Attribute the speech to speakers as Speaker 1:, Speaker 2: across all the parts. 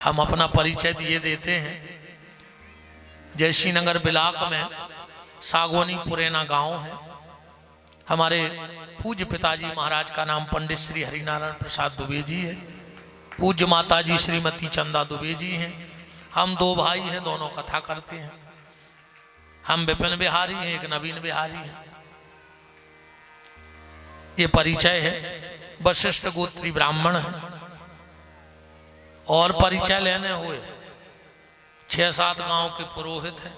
Speaker 1: हम अपना परिचय दिए देते हैं। जयसी नगर बिलाक में सागवानी पुरेना गांव है। हमारे पूज्य पिताजी महाराज का नाम पंडित श्री हरिनारायण प्रसाद दुबे जी है। पूज्य माताजी श्रीमती चंदा दुबे जी हैं। हम दो भाई हैं, दोनों कथा करते हैं। हम विपिन बिहारी हैं, एक नवीन बिहारी है। ये परिचय है। वशिष्ठ गोत्री ब्राह्मण है। और परिचय लेने हुए 6-7 गांव के पुरोहित हैं।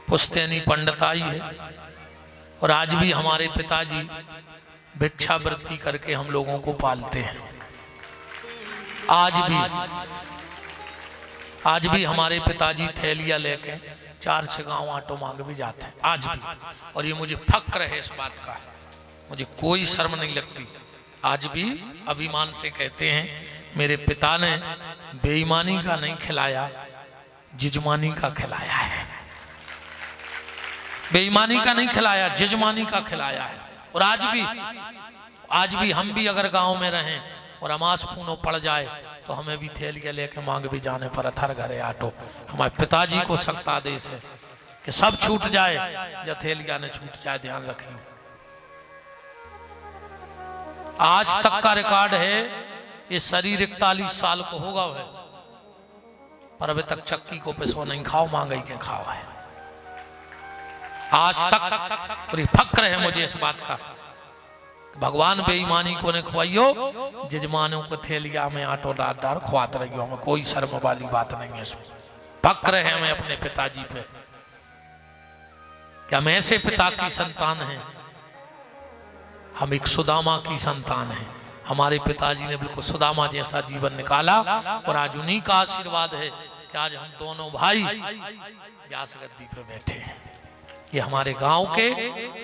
Speaker 1: पुश्तैनी पंडिताई है। और आज भी हमारे पिताजी भिक्षावृत्ति करके हम लोगों को पालते हैं। आज भी हमारे पिताजी थैलियां लेके 4 से गांव आटो मांग भी जाते हैं आज भी। और ये मुझे फक्र है इस बात का, मुझे कोई शर्म नहीं लगती। आज भी अभिमान से कहते हैं मेरे पिता ने बेईमानी का नहीं खिलाया, जिजमानी का खिलाया है। बेईमानी का नहीं खिलाया, जिजमानी का खिलाया है। और आज भी हम भी अगर गांव में रहें और अमास पूनो पड़ जाए तो हमें भी थैलियां लेके मांग भी जाने पर अथर घरे आटो। हमारे पिताजी को सख्त आदेश है कि सब छूट जाए या थैलियां न छूट जाए, ध्यान रखिए। आज तक का रिकॉर्ड है, ये शरीर 41 साल को होगा है, पर अभी तक चक्की को पिसो नहीं खाओ, मांगई के खाओ है आज तक। पूरी फक्र है मुझे इस बात का। भगवान बेईमानी को ने खुआइयो, जजमानों को थैलिया में आटो डाल खुआत रहियो। हमें कोई शर्म वाली बात नहीं है इसमें। फक्र है हमें अपने पिताजी पे कि हम ऐसे पिता की संतान हैं। हम एक सुदामा की संतान हैं। हमारे पिताजी ने बिल्कुल सुदामा जैसा जीवन निकाला और आज उन्हीं का आशीर्वाद है कि आज हम दोनों भाई व्यास गद्दी पे बैठे हैं। ये हमारे गांव के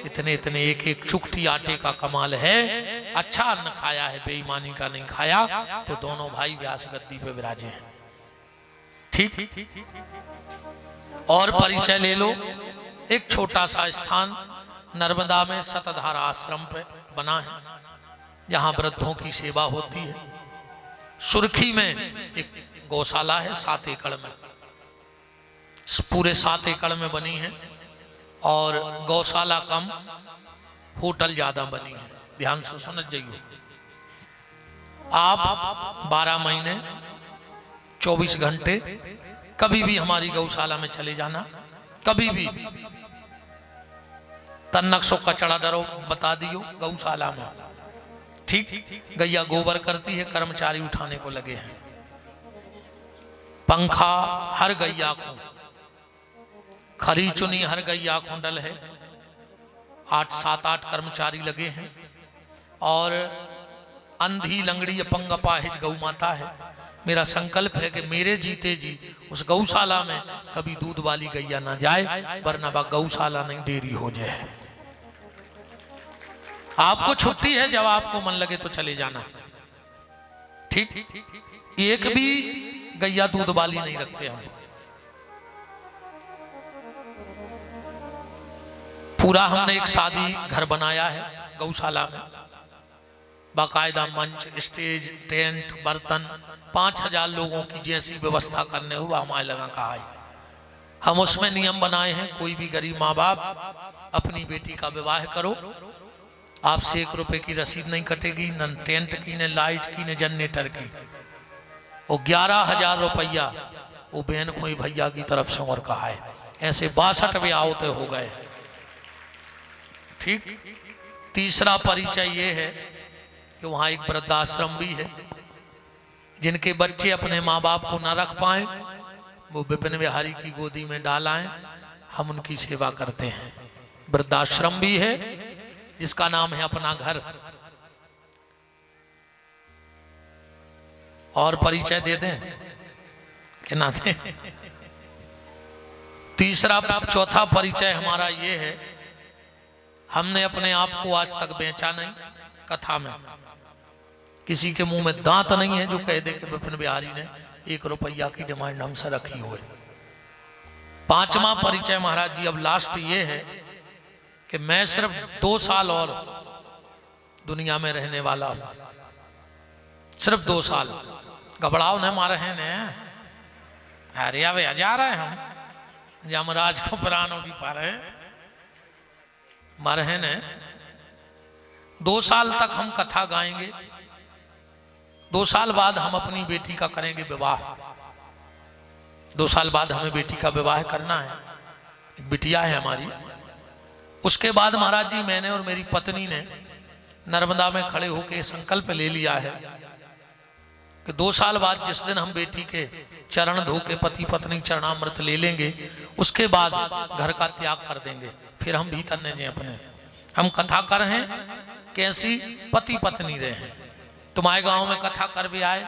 Speaker 1: इतने एक चुटकी आटे का कमाल है। अच्छा अन्न खाया है, बेईमानी का नहीं खाया, तो दोनों भाई व्यास गद्दी पे विराजे हैं। ठीक। और परिचय ले लो। एक छोटा सा स्थान नर्मदा में सतधारा आश्रम पे बना है, जहां वृद्धों की सेवा होती है। सुर्खी में एक गौशाला है 7 एकड़ में, पूरे 7 एकड़ में बनी है। और गौशाला कम, होटल ज्यादा बनी है। ध्यान से सुन जाइए। आप 12 महीने 24 घंटे कभी भी हमारी गौशाला में चले जाना, कभी भी। तन्नक सो कचड़ा डरो बता दियो गौशाला में। ठीक। गैया गोबर करती है, कर्मचारी उठाने को लगे हैं। पंखा हर गैया को, खरी चुनी हर गैया कुंडल है। 7-8 कर्मचारी लगे हैं। और अंधी लंगड़ी अपंग अपाहिज गौ माता है। मेरा संकल्प है कि मेरे जीते जी उस गौशाला में कभी दूध वाली गैया ना जाए, वरना गौशाला नहीं डेरी हो जाए। आपको छुट्टी है, जब आपको मन लगे तो चले जाना। ठीक। एक भी गैया दूध वाली नहीं रखते हम। पूरा हमने एक शादी घर बनाया है गौशाला में। बाकायदा मंच, स्टेज, टेंट, बर्तन, 5000 लोगों की जैसी व्यवस्था करने हुआ हमारे लगा कहा है। हम उसमें नियम बनाए हैं, कोई भी गरीब माँ बाप अपनी बेटी का विवाह करो, आपसे 1 रुपए की रसीद नहीं कटेगी, न टेंट की, न लाइट की, न जनरेटर की। वो 11,000 रुपया वो बहन कोई भैया की तरफ से और कहा है। ऐसे 62 ब्याह होते हो गए। ठीक। तीसरा परिचय ये है कि वहां एक वृद्धाश्रम भी है। जिनके बच्चे अपने माँ बाप को न रख पाए, वो विपिन बिहारी की गोदी में डालाएं, हम उनकी सेवा करते हैं। वृद्धाश्रम भी है जिसका नाम है अपना घर। और परिचय दे दें कि ना दें? चौथा परिचय हमारा ये है, हमने अपने आप को आज तक बेचा नहीं। कथा में किसी के मुंह में दांत नहीं है जो कह दे कि विपिन बिहारी ने 1 रुपया की डिमांड हमसे रखी हुई। 5वां परिचय महाराज जी, अब लास्ट ये है कि मैं सिर्फ 2 साल और दुनिया में रहने वाला हूं। सिर्फ 2 साल। घबराओ न मारे हैं ने, अरे अब जा रहे हम यमराज को प्राणों की पारे मारे हैं ने। 2 साल तक हम कथा गाएंगे, 2 साल बाद हम अपनी बेटी का करेंगे विवाह। 2 साल बाद हमें बेटी का विवाह करना है, एक बिटिया है हमारी। उसके बाद महाराज जी मैंने और मेरी पत्नी ने नर्मदा में खड़े होकर संकल्प ले लिया है कि 2 साल बाद जिस दिन हम बेटी के चरण धो के पति पत्नी चरणामृत ले लेंगे, उसके बाद घर का त्याग कर देंगे, फिर हम भीतर न जाए अपने। हम कथा कर हैं कैसी पति पत्नी रहे हैं। तुम्हारे गांव में कथा कर भी आए,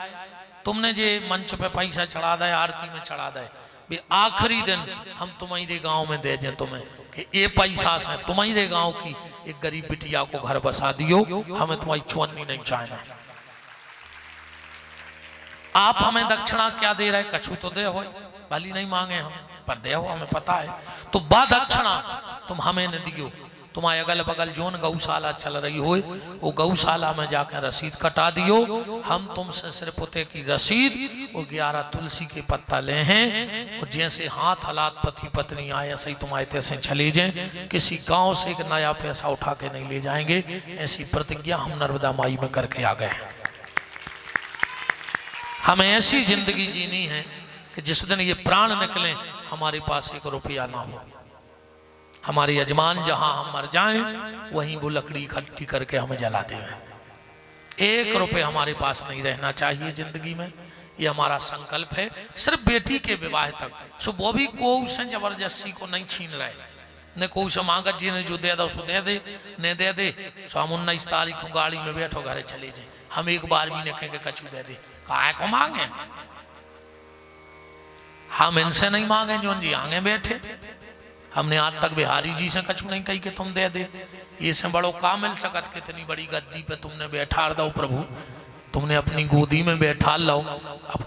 Speaker 1: तुमने जे मंच पे पैसा चढ़ा दे, आरती में चढ़ा दे, भी आखिरी दिन हम तुम्हारे गांव में दे दें तुम्हें कि ये पैसा से तुम्हारे गांव की एक गरीब बिटिया को घर बसा दियो, हमें तुम्हारी चुन्नी नहीं चाहना। आप हमें दक्षिणा क्या दे रहे, कछु तो दे हो, भली नहीं मांगे हम, पर दे हो हमें पता है, तो बा दक्षिणा तुम हमें न दियो। तुम्हारे अगल बगल जोन गौशाला चल रही हो, वो गौशाला में जाकर रसीद कटा दियो, हम तुमसे सिर्फ उते की रसीद और 11 तुलसी के पत्ता ले हैं, और जैसे हाथ हालात पति पत्नी आए ऐसे ही तुम्हारे तैसे चले जाएं, किसी गांव से एक नया पैसा उठा के नहीं ले जाएंगे। ऐसी प्रतिज्ञा हम नर्मदा माई में करके आ गए हैं। हमें ऐसी जिंदगी जीनी है कि जिस दिन ये प्राण निकले हमारे पास 1 रुपया ना हो। हमारे यजमान जहां हम मर जाएं वहीं वो लकड़ी इकट्ठी करके हमें जला देवे। 1 रुपये हमारे पास नहीं रहना चाहिए जिंदगी में, ये हमारा संकल्प है। सिर्फ बेटी के विवाह तक, सो वो भी कोई से जबरदस्ती को नहीं छीन रहे, न कोई से मांगा जी ने जो दे दो सो दे दे, न दे दे सो हम 19 तारीख को गाड़ी में बैठो घरे चले जाए। हम एक बार भी न कहेंगे कछु दे दे, काय को मांगे, हम इनसे नहीं मांगे जो जी आगे बैठे। हमने आज तक बिहारी जी से कछु नहीं कही कि तुम दे दे, ये से बड़ो का मिल सकत, कितनी बड़ी गद्दी पे तुमने बैठा दो प्रभु, तुमने अपनी गोदी में बैठा लो। अब